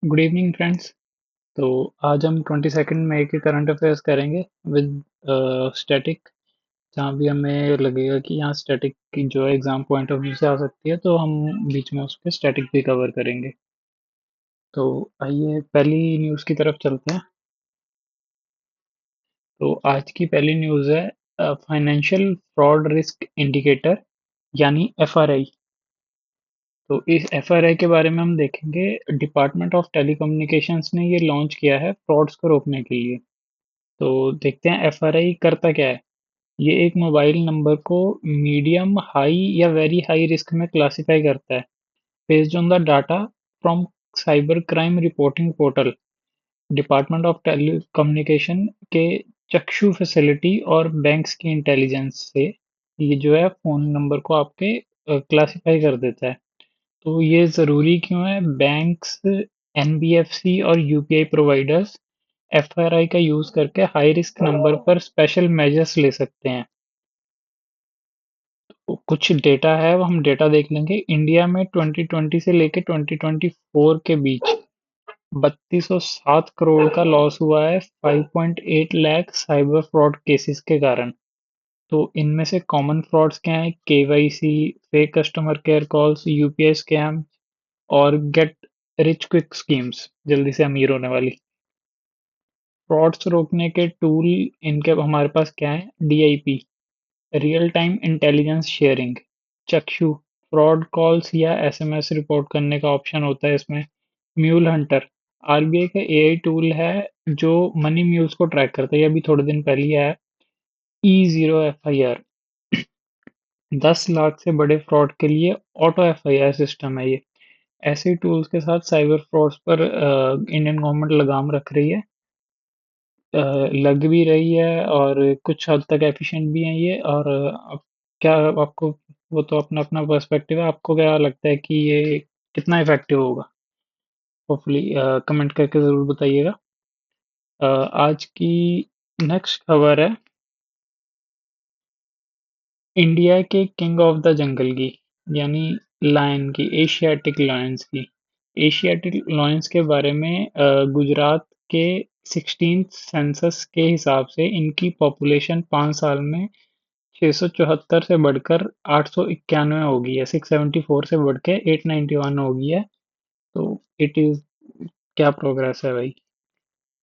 Good evening friends. तो आज हम 22 मई के करंट अफेयर्स करेंगे विद स्टैटिक। जहाँ भी हमें लगेगा कि यहाँ स्टैटिक की जो है एग्जाम पॉइंट ऑफ व्यू से आ सकती है तो हम बीच में उसके स्टैटिक भी कवर करेंगे। तो आइए पहली न्यूज़ की तरफ चलते हैं। तो आज की पहली न्यूज़ है फाइनेंशियल फ्रॉड रिस्क इंडिकेटर यानी एफआरआई। तो इस एफआरआई के बारे में हम देखेंगे। डिपार्टमेंट ऑफ टेलीकम्युनिकेशंस ने ये लॉन्च किया है फ्रॉड्स को रोकने के लिए। तो देखते हैं एफआरआई करता क्या है। ये एक मोबाइल नंबर को मीडियम, हाई या वेरी हाई रिस्क में क्लासिफाई करता है based on the data from cyber crime reporting portal. Department of telecommunication के चक्षु फैसिलिटी और बैंक्स की इंटेलिजेंस से ये जो है फ़ोन नंबर को आपके क्लासिफाई कर देता है। तो ये ज़रूरी क्यों है? बैंक्स, एनबीएफसी और यूपीआई प्रोवाइडर्स एफआरआई का यूज़ करके हाई रिस्क नंबर पर स्पेशल मेजर्स ले सकते हैं। तो कुछ डेटा है वो हम डेटा देख लेंगे। इंडिया में 2020 से लेके 2024 के बीच 3207 करोड़ का लॉस हुआ है 5.8 लाख साइबर फ्रॉड केसेस के कारण। तो इनमें से कॉमन फ्रॉड्स क्या हैं? KYC, fake customer care calls, UPI scam और गेट रिच क्विक स्कीम्स, जल्दी से अमीर होने वाली। फ्रॉड्स रोकने के टूल इनके हमारे पास क्या है? DIP, real time intelligence sharing. चक्षु, फ्रॉड कॉल्स या एसएमएस रिपोर्ट करने का ऑप्शन होता है इसमें। म्यूल हंटर, आरबीआई का एआई टूल है जो मनी म्यूल्स को ट्रैक करता है। ये अभी थोड़े दिन पहले ही आया। E zero F I R, 10 lakh से बड़े फ्रॉड के लिए auto F I R system है ये। ऐसे टूल्स के साथ साइबर फ्रॉड्स पर इंडियन गवर्नमेंट लगाम रख रही है। लग भी रही है और कुछ हद तक एफिशिएंट भी है ये। और अब क्या आपको, वो तो अपना अपना पर्सपेक्टिव है, आपको क्या लगता है कि ये कितना इफेक्टिव होगा? होपफुली कमेंट करके ज़रूर बताइएगा। आज की नेक्स्ट खबर है इंडिया के किंग ऑफ द जंगल की, यानी लायन की, एशियाटिक लायंस की। एशियाटिक लायंस के बारे में गुजरात के 16th सेंसस के हिसाब से इनकी पॉपुलेशन 5 साल में 674 से बढ़कर 891 हो गई है। 674 से बढ़ के 891 हो गई है। तो इट इज, क्या प्रोग्रेस है भाई।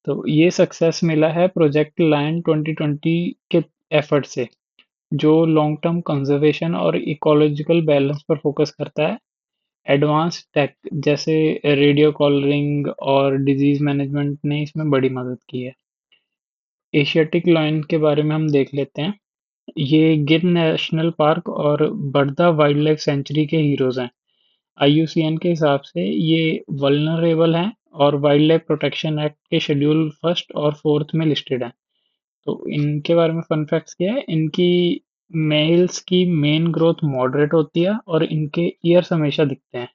तो ये सक्सेस मिला है प्रोजेक्ट लायन 2020 के एफर्ट से, जो लॉन्ग टर्म कंजर्वेशन और इकोलॉजिकल बैलेंस पर फोकस करता है। एडवांस टेक जैसे रेडियो कॉलरिंग और डिजीज मैनेजमेंट ने इसमें बड़ी मदद की है। एशियाटिक लायन के बारे में हम देख लेते हैं। ये गिर नेशनल पार्क और बड़दा वाइल्ड लाइफ सेंचुरी के हीरोज हैं। आईयूसीएन के हिसाब से ये वल्नरेबल हैं और वाइल्ड लाइफ प्रोटेक्शन एक्ट के शेड्यूल फर्स्ट और फोर्थ में लिस्टेड हैं। तो इनके बारे में फन फैक्ट्स क्या है? इनकी मेल्स की मेन ग्रोथ मॉडरेट होती है और इनके ईयर्स हमेशा दिखते हैं।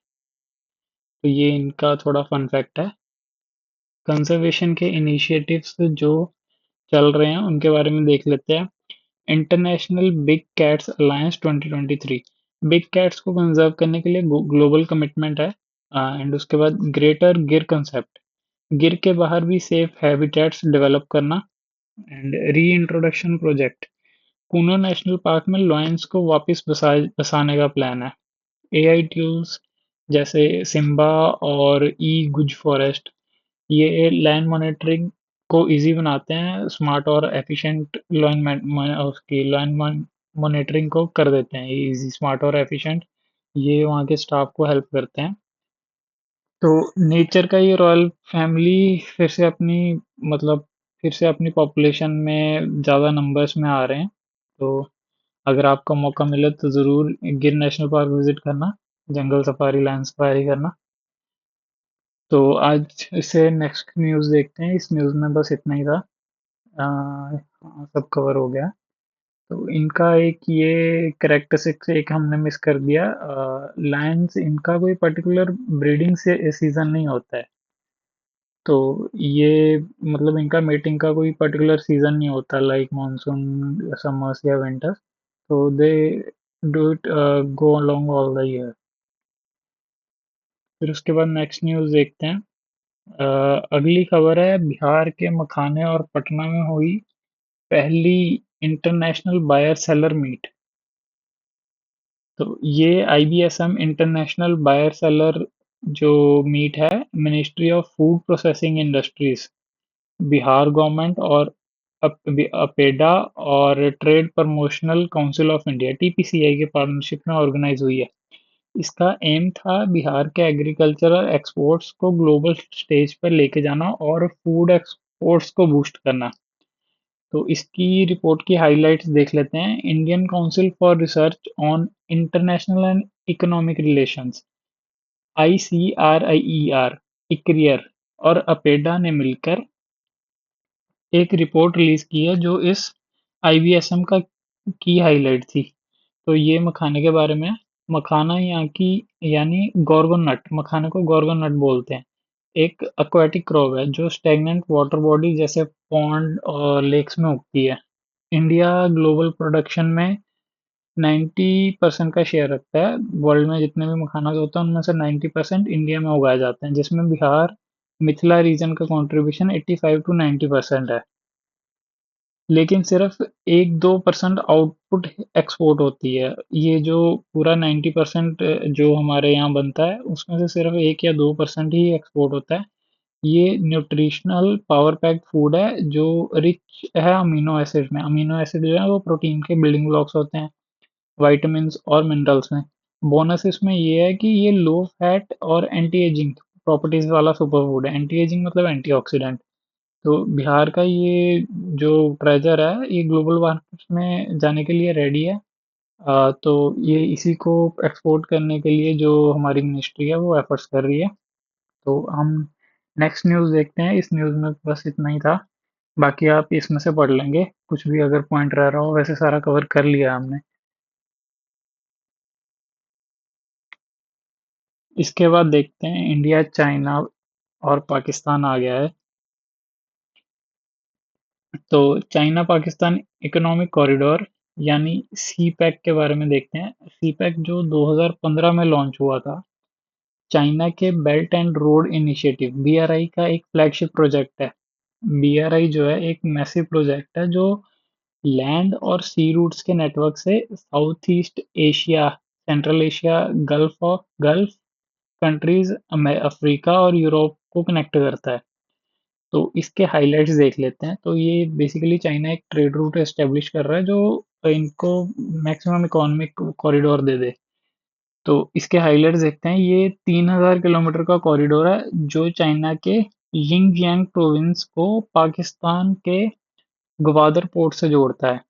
तो ये इनका थोड़ा फन फैक्ट है। कंजर्वेशन के इनिशिएटिव्स जो चल रहे हैं उनके बारे में देख लेते हैं। International big cats alliance 2023, big cats को कंजर्व करने के लिए ग्लोबल कमिटमेंट है। एंड उसके बाद ग्रेटर गिर कंसेप्ट, गिर के बाहर भी सेफ हैबिटेट्स डेवलप करना। And re introduction project, Kuno national park में लॉयंस को वापस बसाने का प्लान है। एआई टूल्स जैसे सिम्बा और ई गुज फॉरेस्ट, ये लैंड मॉनिटरिंग को इजी बनाते हैं, स्मार्ट और एफिशिएंट उसकी लैंड मॉनिटरिंग को कर देते हैं इजी, स्मार्ट और एफिशिएंट। ये वहाँ के स्टाफ को हेल्प करते हैं। तो नेचर का ये रॉयल फैमिली फिर से अपनी, मतलब फिर से अपनी पॉपुलेशन में ज़्यादा नंबर्स में आ रहे हैं। तो अगर आपको मौका मिले तो ज़रूर गिर नेशनल पार्क विजिट करना, जंगल सफारी, लैंड सफारी करना। तो आज से नेक्स्ट न्यूज़ देखते हैं। इस न्यूज़ में बस इतना ही था। हाँ, सब कवर हो गया। तो इनका एक ये करेक्टरिस्टिक्स एक हमने मिस कर दिया। लायंस, इनका कोई पर्टिकुलर ब्रीडिंग से सीजन नहीं होता है। तो ये मतलब इनका मीटिंग का कोई पर्टिकुलर सीजन नहीं होता, लाइक मानसून, समर्स या विंटर्स। तो they do it go along all the year. फिर उसके बाद नेक्स्ट न्यूज़ देखते हैं। अगली खबर है, बिहार के मखाने और पटना में हुई पहली इंटरनेशनल बायर सेलर मीट। तो ये आईबीएसएम इंटरनेशनल बायर सेलर जो मीट है, ministry of food processing industries, Bihar government और अपेडा और trade promotional council of India TPCI के पार्टनरशिप में ऑर्गेनाइज हुई है। इसका एम था बिहार के एग्रीकल्चरल एक्सपोर्ट्स को ग्लोबल स्टेज पर लेके जाना और फूड एक्सपोर्ट्स को बूस्ट करना। तो इसकी रिपोर्ट की हाइलाइट्स देख लेते हैं। Indian council for research on international and economic relations, ICRIER, इक्रियर और अपेडा ने मिलकर एक रिपोर्ट रिलीज की है जो इस आईबीएसएम का की हाइलाइट थी। तो ये मखाने के बारे में है। मखाना यहाँ की यानी गोर्गन नट, मखाने को गोर्गन नट बोलते हैं। एक aquatic क्रॉप है जो स्टेगनेंट वाटर बॉडी जैसे पॉन्ड और लेक्स में उगती है। इंडिया ग्लोबल प्रोडक्शन में 90% का शेयर रखता है। वर्ल्ड में जितने भी मखाना होते हैं उनमें से 90% इंडिया में उगाए जाते हैं, जिसमें बिहार मिथिला रीजन का कंट्रीब्यूशन 85 टू 90% है। लेकिन सिर्फ 1-2% आउटपुट एक्सपोर्ट होती है। ये जो पूरा 90% जो हमारे यहाँ बनता है उसमें से सिर्फ 1 या 2% ही एक्सपोर्ट होता है। ये न्यूट्रिशनल पावर पैक्ड फूड है जो रिच है अमीनो एसिड में। अमीनो एसिड जो है वो प्रोटीन के बिल्डिंग ब्लॉक्स होते हैं, विटामिन्स और मिनरल्स में। बोनस इसमें ये है कि ये लो फैट और एंटी एजिंग प्रॉपर्टीज वाला सुपर फूड है। एंटी एजिंग मतलब एंटीऑक्सीडेंट। तो बिहार का ये जो ट्रेजर है ये ग्लोबल मार्केट्स में जाने के लिए रेडी है। तो ये इसी को एक्सपोर्ट करने के लिए जो हमारी मिनिस्ट्री है वो एफर्ट्स कर रही है। तो हम नेक्स्ट न्यूज़ देखते हैं। इस न्यूज़ में बस इतना ही था। बाकी आप इसमें से पढ़ लेंगे, कुछ भी अगर पॉइंट रह रहा हो। वैसे सारा कवर कर लिया हमने। इसके बाद देखते हैं इंडिया, चाइना और पाकिस्तान आ गया है। तो चाइना पाकिस्तान इकोनॉमिक कॉरिडोर यानी सी पैक के बारे में देखते हैं। सी पैक जो 2015 में लॉन्च हुआ था, चाइना के belt and road initiative BRI का एक फ्लैगशिप प्रोजेक्ट है। बीआरआई जो है एक मैसिव प्रोजेक्ट है जो लैंड और सी रूट्स के नेटवर्क से south east Asia, central Asia, gulf countries, Africa और यूरोप को कनेक्ट करता है। तो इसके हाइलाइट्स देख लेते हैं। तो ये बेसिकली चाइना एक ट्रेड रूट एस्टेब्लिश कर रहा है जो इनको मैक्सिमम इकोनॉमिक कॉरिडोर दे दे। तो इसके हाइलाइट्स देखते हैं। ये 3000 किलोमीटर का कॉरिडोर है जो चाइना के यिंगजियांग प्रोविंस को पाकिस्तान के ग्वादर पोर्ट से जोड़ता है।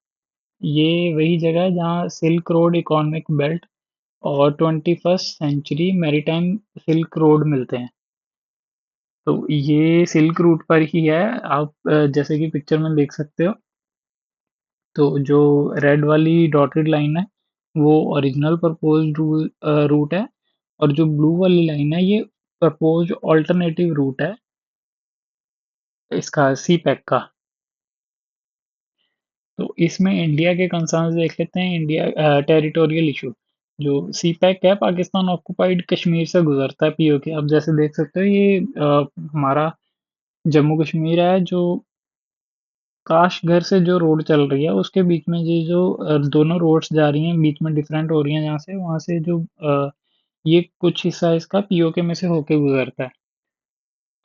ये वही जगह है जहाँ सिल्क रोड इकोनॉमिक बेल्ट और 21st century maritime silk road मिलते हैं। तो ये सिल्क रूट पर ही है। आप जैसे कि पिक्चर में देख सकते हो। तो जो रेड वाली डॉटेड लाइन है वो ओरिजिनल प्रपोज्ड रूट है, और जो ब्लू वाली लाइन है ये प्रपोज्ड ऑल्टरनेटिव रूट है इसका सी पैक का। तो इसमें इंडिया के कंसर्न्स देख लेते हैं। इंडिया टेरिटोरियल इशू, जो सी पैक है पाकिस्तान ऑक्युपाइड कश्मीर से गुजरता है पीओके। आप जैसे देख सकते हो ये हमारा जम्मू कश्मीर है जो काशगढ़ से जो रोड चल रही है उसके बीच में ये जो दोनों रोड्स जा रही हैं बीच में डिफरेंट हो रही हैं जहाँ से वहाँ से जो ये कुछ हिस्सा इसका पीओके में से होके गुजरता है।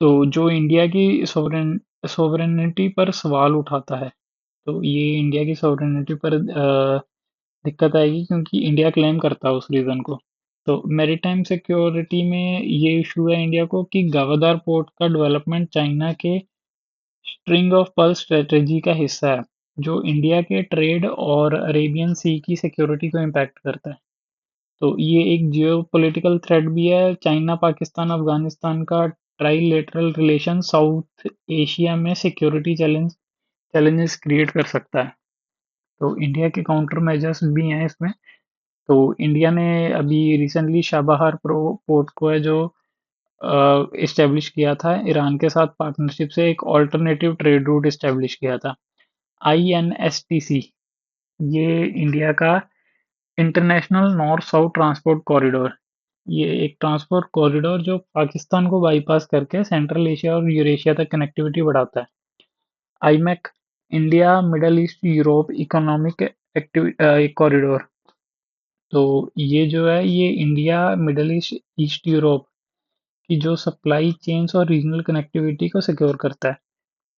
तो जो इंडिया की सोवरेनिटी पर सवाल उठाता है। तो ये इंडिया की सोवरेनिटी पर दिक्कत आएगी क्योंकि इंडिया क्लेम करता है उस रीजन को। तो मैरीटाइम सिक्योरिटी में ये इशू है इंडिया को कि गावादार पोर्ट का डेवलपमेंट चाइना के स्ट्रिंग ऑफ पर्ल स्ट्रेटेजी का हिस्सा है, जो इंडिया के ट्रेड और अरेबियन सी की सिक्योरिटी को इम्पैक्ट करता है। तो ये एक जियोपॉलिटिकल थ्रेट भी है। चाइना, पाकिस्तान, अफगानिस्तान का ट्राइलेटरल रिलेशन साउथ एशिया में सिक्योरिटी चैलेंजेस क्रिएट कर सकता है। तो इंडिया के काउंटर मेजर्स भी हैं इसमें। तो इंडिया ने अभी रिसेंटली चाबहार पोर्ट को है जो इस्टेब्लिश किया था, ईरान के साथ पार्टनरशिप से एक ऑल्टरनेटिव ट्रेड रूट इस्टेब्लिश किया था, INSTC। ये इंडिया का international north south transport corridor. ये एक ट्रांसपोर्ट कॉरिडोर जो पाकिस्तान को बाईपास करके सेंट्रल एशिया और यूरेशिया तक कनेक्टिविटी बढ़ाता है। IMac, India middle east Europe economic corridor. तो ये जो है ये India middle east east Europe की जो सप्लाई चेन्स और रीजनल कनेक्टिविटी को सिक्योर करता है।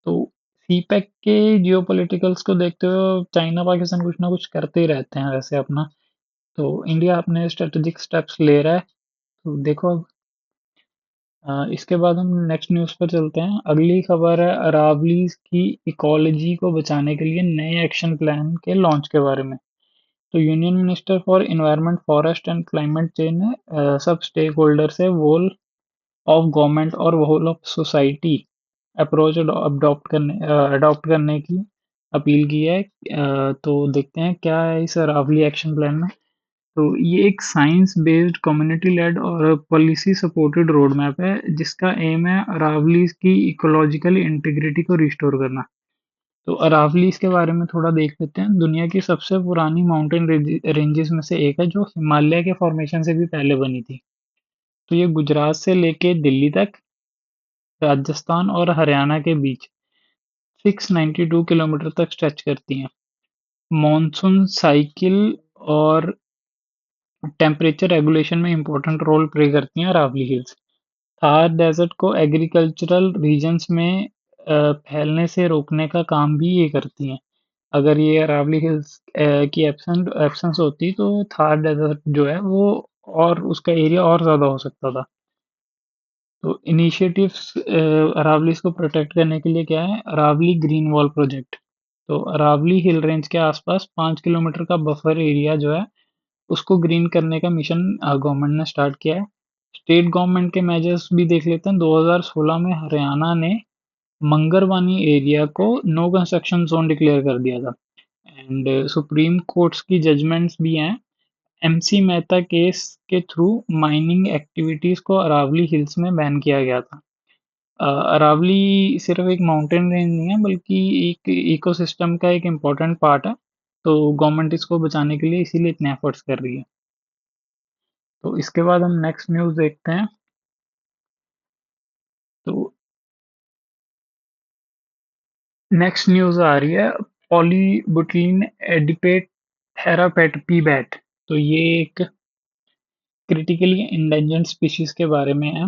तो सीपैक के जियोपॉलिटिकल्स को देखते हुए चाइना पाकिस्तान कुछ ना कुछ करते ही रहते हैं वैसे अपना। तो इंडिया अपने स्ट्रेटेजिक स्टेप्स ले रहा है। तो देखो अब इसके बाद हम नेक्स्ट न्यूज़ पर चलते हैं। अगली खबर है अरावलीज की इकोलॉजी को बचाने के लिए नए एक्शन प्लान के लॉन्च के बारे में। तो union minister for environment forest and climate change ने सब स्टेक होल्डर से वोल ऑफ गवर्नमेंट और whole of society approach adopt करने की अपील की है। तो देखते हैं क्या है इस अरावली एक्शन प्लान में। तो ये एक साइंस बेस्ड कम्युनिटी लेड और पॉलिसी सपोर्टेड रोड मैप है जिसका एम है अरावलीज की इकोलॉजिकल इंटीग्रिटी को रिस्टोर करना। तो अरावलीज के बारे में थोड़ा देख लेते हैं। दुनिया की सबसे पुरानी माउंटेन रेंजेस में से एक है जो हिमालय के फॉर्मेशन से भी पहले बनी थी। तो ये गुजरात से लेके दिल्ली तक, राजस्थान और हरियाणा के बीच 692 किलोमीटर तक स्ट्रेच करती हैं। मॉनसून साइकिल और टेम्परेचर रेगुलेशन में इंपॉर्टेंट रोल प्ले करती हैं अरावली हिल्स। थार डेजर्ट को एग्रीकल्चरल रीजन्स में फैलने से रोकने का काम भी ये करती हैं। अगर ये अरावली हिल्स की एब्सेंस होती तो थार डेजर्ट जो है वो और उसका एरिया और ज़्यादा हो सकता था। तो इनिशिएटिव्स अरावलीज को प्रोटेक्ट करने के लिए क्या है, अरावली ग्रीन वॉल प्रोजेक्ट। तो अरावली हिल रेंज के आसपास 5 किलोमीटर का बफर एरिया जो है उसको ग्रीन करने का मिशन गवर्नमेंट ने स्टार्ट किया है। स्टेट गवर्नमेंट के मेजर्स भी देख लेते हैं। 2016 में हरियाणा ने मंगरवानी एरिया को नो कंस्ट्रक्शन जोन डिक्लेयर कर दिया था। एंड सुप्रीम कोर्ट्स की जजमेंट्स भी हैं। एमसी मेहता केस के थ्रू माइनिंग एक्टिविटीज को अरावली हिल्स में बैन किया गया था। अरावली सिर्फ एक माउंटेन रेंज नहीं है बल्कि एक इकोसिस्टम का एक इम्पोर्टेंट पार्ट है। तो गवर्नमेंट इसको बचाने के लिए इसीलिए इतने एफर्ट्स कर रही है। तो इसके बाद हम नेक्स्ट न्यूज़ देखते हैं। तो नेक्स्ट न्यूज़ आ रही है पॉलीबुटीन एडिपेट थेरापेट। तो ये एक क्रिटिकली इंडेंजर्ड स्पीशीज के बारे में है।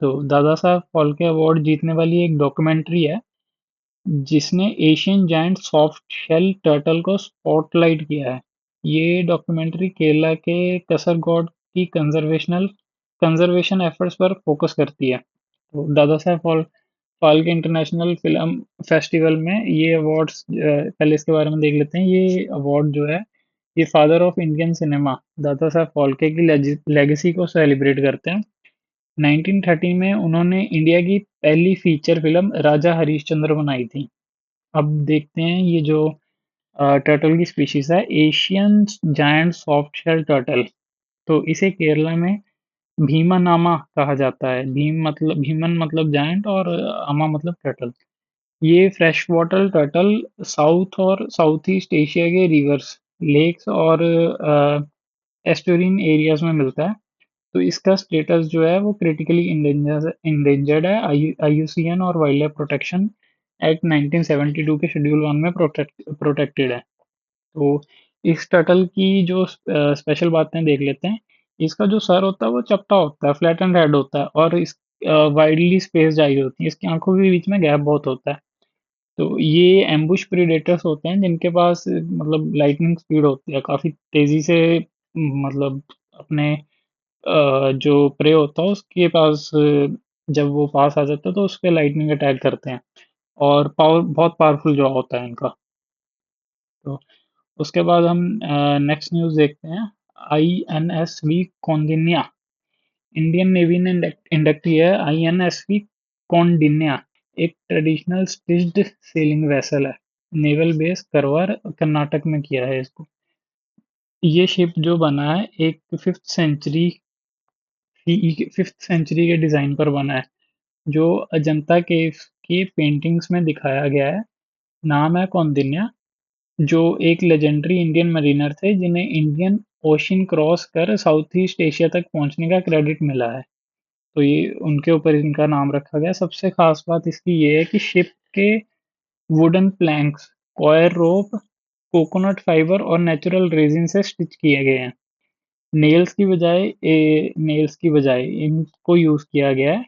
तो दादा साहब फाल्के अवार्ड जीतने वाली एक डॉक्यूमेंट्री है जिसने Asian giant soft shell turtle को स्पॉटलाइट किया है। ये डॉक्यूमेंट्री केरला के कसरगोड की कंजर्वेशन एफर्ट्स पर फोकस करती है। तो Dada Saheb Phalke international film festival में ये अवार्ड्स पहले इसके बारे में देख लेते हैं। ये अवार्ड जो है ये father of Indian cinema Dada Saheb Phalke की लेगेसी को सेलिब्रेट करते हैं। 1930 में उन्होंने इंडिया की पहली फीचर फिल्म राजा हरिश्चंद्र बनाई थी। अब देखते हैं ये जो टर्टल की स्पीशीज है Asian giant soft shell turtle. तो इसे केरला में भीमनामा कहा जाता है। भीमन मतलब जायंट और अमा मतलब टर्टल। ये फ्रेश वाटर टर्टल साउथ और साउथ ईस्ट एशिया के रिवर्स, लेक्स और एस्टुरिन एरियाज में मिलता है। तो इसका स्टेटस जो है वो क्रिटिकली इंडेंजर्ड है। आईयूसीएन और वाइल्ड लाइफ प्रोटेक्शन एक्ट 1972 के शेड्यूल 1 में प्रोटेक्टेड है। तो इस टर्टल की जो स्पेशल बातें देख लेते हैं। इसका जो सर होता है वो चपटा होता है, फ्लैट एंड हेड होता है और इस वाइडली स्पेस्ड आई होती है। इसकी आंखों के बीच में गैप बहुत होता है। तो ये एम्बुश प्रीडेटर्स होते हैं जिनके पास मतलब लाइटनिंग स्पीड होती है काफ़ी तेज़ी से, मतलब अपने जो प्रे होता है उसके पास जब वो पास आ जाता है तो उस पे लाइटनिंग अटैक करते हैं और पावर बहुत पावरफुल जो होता है इनका। तो उसके बाद हम नेक्स्ट न्यूज़ देखते हैं। आईएनएसवी कौंडिन्या, इंडियन नेवी ने इंडक्ट किया है आईएनएसवी कौंडिन्या। एक ट्रेडिशनल स्टिच्ड सेलिंग वेसल है। नेवल बेस करवार कर्नाटक में किया है इसको। ये शिप जो बना है एक फिफ्थ सेंचुरी के डिज़ाइन पर बना है जो अजंता केव्स की पेंटिंग्स में दिखाया गया है। नाम है कौंडिन्या, जो एक लेजेंडरी इंडियन मरीनर थे जिन्हें इंडियन ओशियन क्रॉस कर साउथ ईस्ट एशिया तक पहुंचने का क्रेडिट मिला है। तो ये उनके ऊपर इनका नाम रखा गया। सबसे खास बात इसकी ये है कि शिप के वुडन प्लैंक्स, कॉयर रोप, कोकोनट फाइबर और नेचुरल रेजिन से स्टिच किए गए हैं। नेल्स की बजाय इनको यूज किया गया है।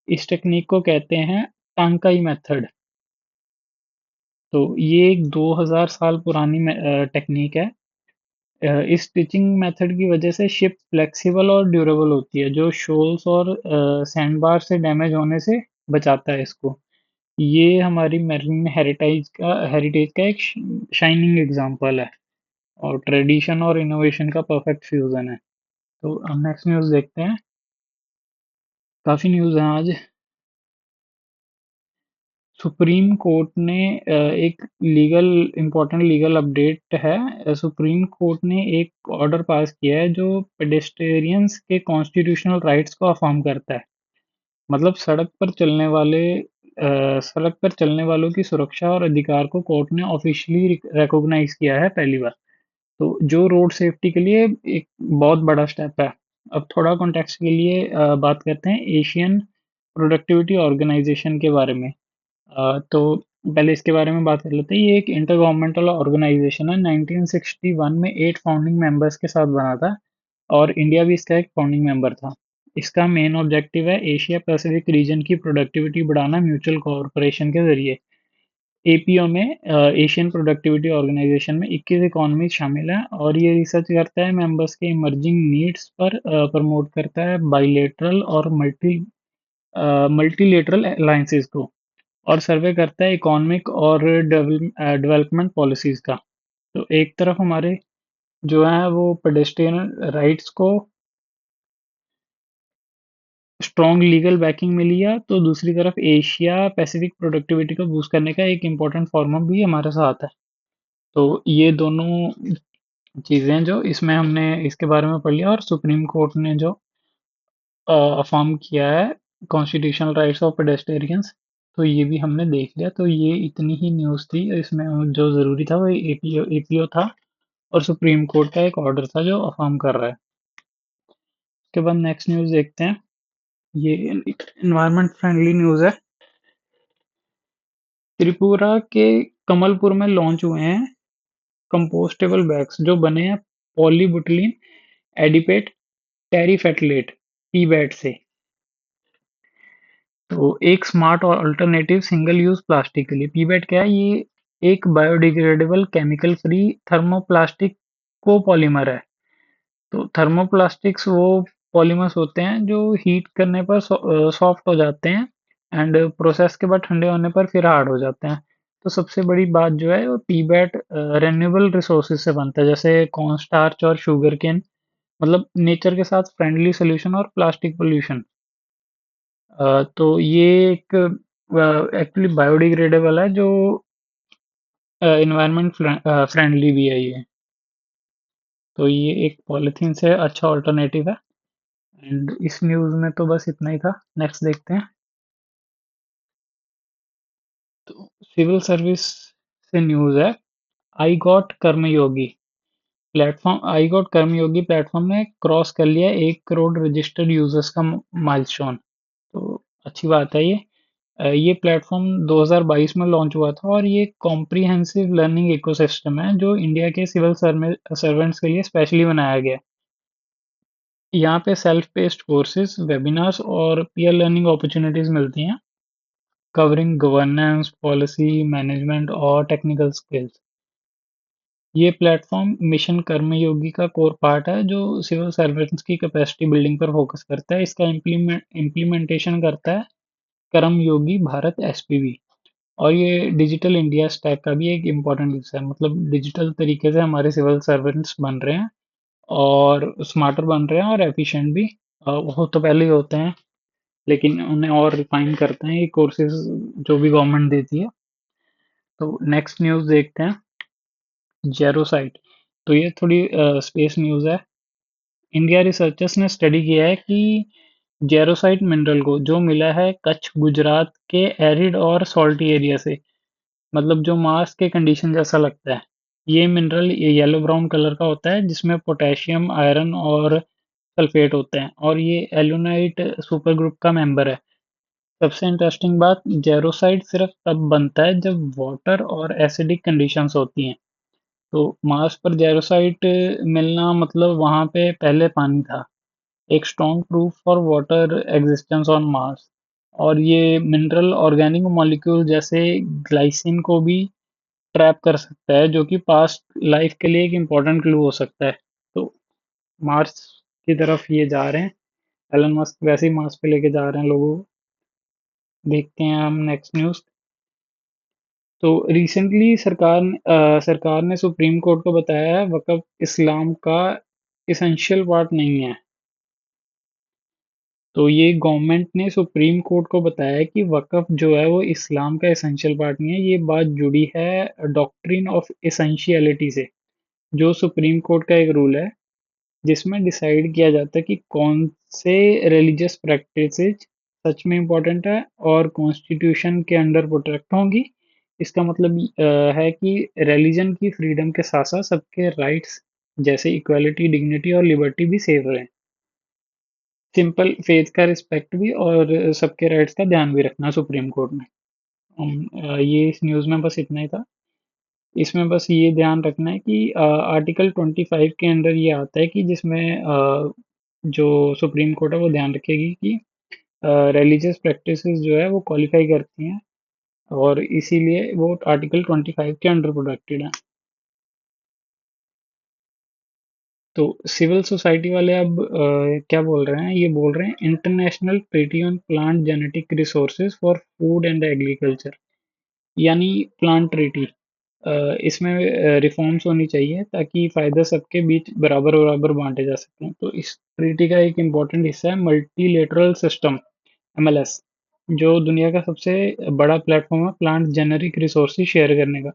इस टेक्निक को कहते हैं टांकाई मेथड। तो ये एक 2000 साल पुरानी टेक्निक है। इस स्टिचिंग मेथड की वजह से शिप फ्लेक्सिबल और ड्यूरेबल होती है, जो शोल्स और सैंडबार से डैमेज होने से बचाता है इसको। ये हमारी मैरीन हेरिटेज का एक शाइनिंग एग्जांपल है और ट्रेडिशन और इनोवेशन का परफेक्ट फ्यूजन है। तो हम नेक्स्ट न्यूज़ देखते हैं। काफ़ी न्यूज़ हैं आज। सुप्रीम कोर्ट ने एक इम्पोर्टेंट लीगल अपडेट है। सुप्रीम कोर्ट ने एक ऑर्डर पास किया है जो पेडेस्टेरियंस के कॉन्स्टिट्यूशनल राइट्स को अफर्म करता है। मतलब सड़क पर चलने वालों की सुरक्षा और अधिकार को कोर्ट ने ऑफिशियली रिकॉग्नाइज किया है पहली बार। तो जो रोड सेफ्टी के लिए एक बहुत बड़ा स्टेप है। अब थोड़ा कॉन्टेक्स्ट के लिए बात करते हैं एशियन प्रोडक्टिविटी ऑर्गेनाइजेशन के बारे में। तो पहले इसके बारे में बात कर लेते हैं। ये एक इंटर गवर्नमेंटल ऑर्गेनाइजेशन है। 1961 में 8 फाउंडिंग मेंबर्स के साथ बना था और इंडिया भी इसका एक फाउंडिंग मेंबर था। इसका मेन ऑब्जेक्टिव है एशिया पैसिफिक रीजन की प्रोडक्टिविटी बढ़ाना म्यूचुअल कोऑपरेशन के जरिए। एपीओ में एशियन प्रोडक्टिविटी ऑर्गेनाइजेशन में 21 इकोनॉमी शामिल हैं और ये रिसर्च करता है मेंबर्स के इमर्जिंग नीड्स पर, प्रमोट करता है बाइलेटरल और मल्टीलेटरल अलायंसेस को, और सर्वे करता है इकोनॉमिक और डेवलपमेंट पॉलिसीज का। तो एक तरफ हमारे जो है वो पेडेस्ट्रियन राइट्स को स्ट्रॉन्ग लीगल बैकिंग मिली है, तो दूसरी तरफ एशिया पैसिफिक प्रोडक्टिविटी को बूस्ट करने का एक इम्पोर्टेंट फॉर्मम भी हमारे साथ है। तो ये दोनों चीज़ें जो इसमें हमने इसके बारे में पढ़ लिया, और सुप्रीम कोर्ट ने जो अफर्म किया है कॉन्स्टिट्यूशनल राइट्स ऑफ पेडेस्टेरियंस, तो ये भी हमने देख लिया। तो ये इतनी ही न्यूज़ थी। इसमें जो ज़रूरी था वो एपीओ था और सुप्रीम कोर्ट का एक ऑर्डर था जो अफर्म कर रहा है। उसके बाद नेक्स्ट न्यूज़ देखते हैं। ये इन्वायरमेंट फ्रेंडली न्यूज़ है। त्रिपुरा के कमलपुर में लॉन्च हुए हैं कंपोस्टेबल बैग्स जो बने हैं पॉलीबुटलीन एडिपेट टेरिफेटलेट पीबैट से। तो एक स्मार्ट और अल्टरनेटिव सिंगल यूज प्लास्टिक के लिए पीबैट क्या है? ये एक biodegradable chemical free thermoplastic copolymer है। तो थर्मोप्लास्टिक्स वो पॉलीमर्स होते हैं जो हीट करने पर सॉफ्ट हो जाते हैं एंड प्रोसेस के बाद ठंडे होने पर फिर हार्ड हो जाते हैं। तो सबसे बड़ी बात जो है वो पीबैट रेन्यूएबल रिसोर्सेज से बनता है, जैसे कॉर्न स्टार्च और शुगर केन। मतलब नेचर के साथ फ्रेंडली सोल्यूशन और प्लास्टिक पोल्यूशन। तो ये एक एक्चुअली बायोडिग्रेडेबल है जो इन्वायरमेंट फ्रेंडली भी है ये। तो ये एक पॉलीथीन से अच्छा ऑल्टरनेटिव है। एंड इस न्यूज़ में तो बस इतना ही था। नेक्स्ट देखते हैं। तो सिविल सर्विस से न्यूज़ है। आई गॉट कर्मयोगी प्लेटफॉर्म ने क्रॉस कर लिया 1 करोड़ रजिस्टर्ड यूजर्स का माइलस्टोन। तो अच्छी बात है ये। ये प्लेटफॉर्म 2022 में लॉन्च हुआ था और ये कॉम्प्रिहेंसिव लर्निंग इकोसिस्टम है जो इंडिया के सिविल सर्वेंट्स के लिए स्पेशली बनाया गया है। यहाँ पे सेल्फ पेस्ड कोर्सेज, वेबिनार्स और पीयर लर्निंग अपॉर्चुनिटीज मिलती हैं, कवरिंग गवर्नेंस, पॉलिसी, मैनेजमेंट और टेक्निकल स्किल्स। ये प्लेटफॉर्म मिशन कर्मयोगी का कोर पार्ट है जो सिविल सर्वेंट्स की कैपेसिटी बिल्डिंग पर फोकस करता है। इसका इम्प्लीमेंटेशन करता है कर्मयोगी भारत एसपीवी। और ये डिजिटल इंडिया स्टैक का भी एक इम्पोर्टेंट हिस्सा है। मतलब डिजिटल तरीके से हमारे सिविल सर्वेंट्स बन रहे हैं और स्मार्टर बन रहे हैं और एफिशिएंट भी। वो तो पहले ही होते हैं लेकिन उन्हें और रिफाइन करते हैं ये कोर्सेज जो भी गवर्नमेंट देती है। तो नेक्स्ट न्यूज़ देखते हैं। जेरोसाइट। तो ये थोड़ी स्पेस न्यूज़ है। इंडिया रिसर्चर्स ने स्टडी किया है कि जेरोसाइट मिनरल को जो मिला है कच्छ गुजरात के एरिड और सॉल्टी एरिया से, मतलब जो मार्स के कंडीशन जैसा लगता है। ये मिनरल येलो ब्राउन कलर का होता है जिसमें पोटेशियम, आयरन और सल्फेट होते हैं और ये एल्यूनाइट सुपर ग्रुप का मेंबर है। सबसे इंटरेस्टिंग बात, जेरोसाइट सिर्फ तब बनता है जब वाटर और एसिडिक कंडीशंस होती हैं। तो मार्स पर जेरोसाइट मिलना मतलब वहां पे पहले पानी था, एक strong proof for water existence on Mars. और ये मिनरल ऑर्गेनिक मॉलिक्यूल जैसे ग्लाइसिन को भी ट्रैप कर सकता है, जो कि पास्ट लाइफ के लिए एक इम्पोर्टेंट क्लू हो सकता है। तो मार्स की तरफ ये जा रहे हैं, एलन मस्क वैसे ही मार्स पे लेके जा रहे हैं लोगों को। देखते हैं हम नेक्स्ट न्यूज़। तो रिसेंटली सरकार ने सुप्रीम कोर्ट को बताया है वक़्फ़ इस्लाम का एसेंशियल पार्ट नहीं है। तो ये गवर्नमेंट ने सुप्रीम कोर्ट को बताया है कि वक़्फ़ जो है वो इस्लाम का एसेंशियल पार्ट नहीं है। ये बात जुड़ी है डॉक्ट्रिन ऑफ एसेंशियलिटी से, जो सुप्रीम कोर्ट का एक रूल है जिसमें डिसाइड किया जाता है कि कौन से रिलीजियस प्रैक्टिसेस सच में इम्पोर्टेंट है और कॉन्स्टिट्यूशन के अंडर प्रोटेक्ट होंगी। इसका मतलब है कि रिलीजन की फ्रीडम के साथ साथ सबके राइट्स जैसे इक्वालिटी, डिग्निटी और लिबर्टी भी सेव रहे। सिंपल फेथ का रिस्पेक्ट भी और सबके राइट्स का ध्यान भी रखना सुप्रीम कोर्ट में। ये इस न्यूज़ में बस इतना ही था। इसमें बस ये ध्यान रखना है कि आर्टिकल 25 के अंडर ये आता है कि जिसमें जो सुप्रीम कोर्ट है वो ध्यान रखेगी कि रिलीजियस प्रैक्टिसेस जो है वो क्वालिफाई करती हैं और इसीलिए वो आर्टिकल 25 के अंडर प्रोटेक्टेड है। तो सिविल सोसाइटी वाले अब क्या बोल रहे हैं, ये बोल रहे हैं international treaty on plant genetic resources for food and agriculture, यानी प्लांट ट्रीटी। इसमें रिफॉर्म्स होनी चाहिए ताकि फ़ायदा सबके बीच बराबर-बराबर बाँटे जा सकें। तो इस ट्रीटी का एक इम्पॉर्टेंट हिस्सा है मल्टीलेटरल सिस्टम एमएलएस, जो दुनिया का सबसे बड़ा प्लेटफ़ॉर्म है प्लांट जेनेरिक रिसोर्सेज़ शेयर करने का,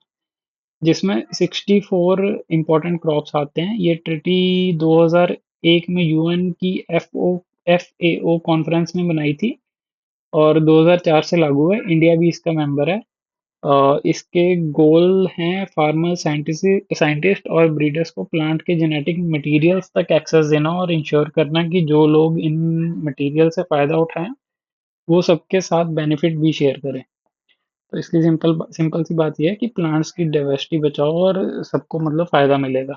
जिसमें 64 इम्पोर्टेंट क्रॉप्स आते हैं। ये ट्रीटी 2001 में यूएन की एफएओ कॉन्फ्रेंस में बनाई थी और 2004 से लागू है। इंडिया भी इसका मेंबर है। इसके गोल हैं फार्मर साइंटिस्ट और ब्रीडर्स को प्लांट के जेनेटिक मटेरियल्स तक एक्सेस देना और इंश्योर करना कि जो लोग इन मटेरियल से फ़ायदा उठाएं वो सबके साथ बेनिफिट भी शेयर करें। तो इसकी सिंपल सिंपल सी बात यह है कि प्लांट्स की डाइवर्सिटी बचाओ और सबको मतलब फ़ायदा मिलेगा।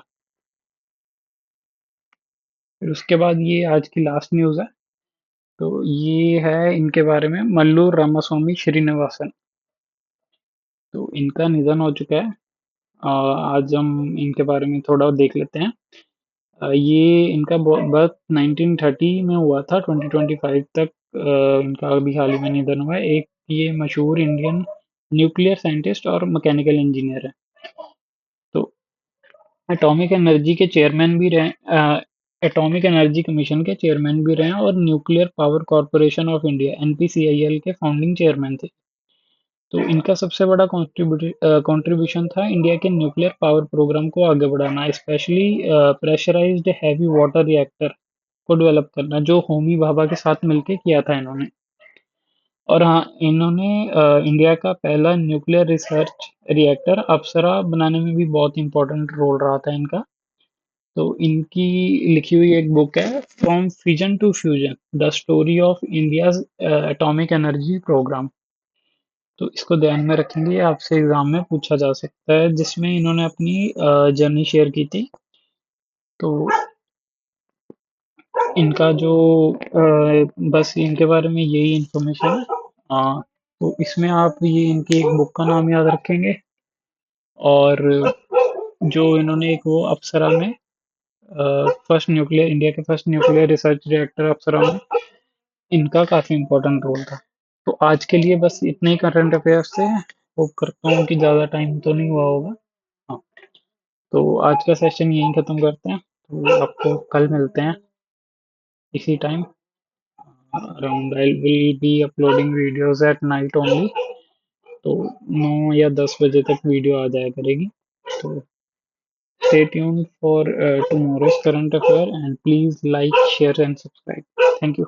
फिर उसके बाद ये आज की लास्ट न्यूज़ है। तो ये है इनके बारे में, मल्लू रामास्वामी श्रीनिवासन। तो इनका निधन हो चुका है। आज हम इनके बारे में थोड़ा देख लेते हैं। ये इनका बर्थ 1930 में हुआ था, 2025 तक इनका अभी हाल ही में निधन हुआ है। एक ये मशहूर इंडियन न्यूक्लियर साइंटिस्ट और मैकेनिकल इंजीनियर है। तो एटॉमिक एनर्जी के चेयरमैन भी रहे, एटॉमिक एनर्जी कमीशन के चेयरमैन भी रहे और nuclear power corporation of India NPCIL के फाउंडिंग चेयरमैन थे। तो इनका सबसे बड़ा कंट्रीब्यूशन था इंडिया के न्यूक्लियर पावर प्रोग्राम को आगे बढ़ाना, specially pressurised heavy water reactor को डेवलप करना, जो होमी भाभा के साथ मिलके किया था इन्होंने। और हाँ, इन्होंने इंडिया का पहला न्यूक्लियर रिसर्च रिएक्टर अप्सरा बनाने में भी बहुत इंपॉर्टेंट रोल रहा था इनका। तो इनकी लिखी हुई एक बुक है, from fission to fusion, the story of India's atomic energy programme. तो इसको ध्यान में रखेंगे, ये आपसे एग्जाम में पूछा जा सकता है, जिसमें इन्होंने अपनी जर्नी शेयर की थी। तो इनका जो बस इनके बारे में यही इंफॉर्मेशन है। तो इसमें आप ये इनकी एक बुक का नाम याद रखेंगे और जो इन्होंने एक वो अप्सरा में फर्स्ट न्यूक्लियर इंडिया के फर्स्ट न्यूक्लियर रिसर्च रिएक्टर अप्सरा में इनका काफ़ी इम्पोर्टेंट रोल था। तो आज के लिए बस इतने ही करंट अफेयर्स से। होप करता हूँ कि ज़्यादा टाइम तो नहीं हुआ होगा। हाँ, तो आज का सेशन यहीं ख़त्म करते हैं। तो आपको कल मिलते हैं इसी time around. I will be uploading videos at night only. तो 9 या 10 बजे तक वीडियो आ जाया करेगी। तो stay tuned for tomorrow's current affair and please like, share and subscribe. Thank you.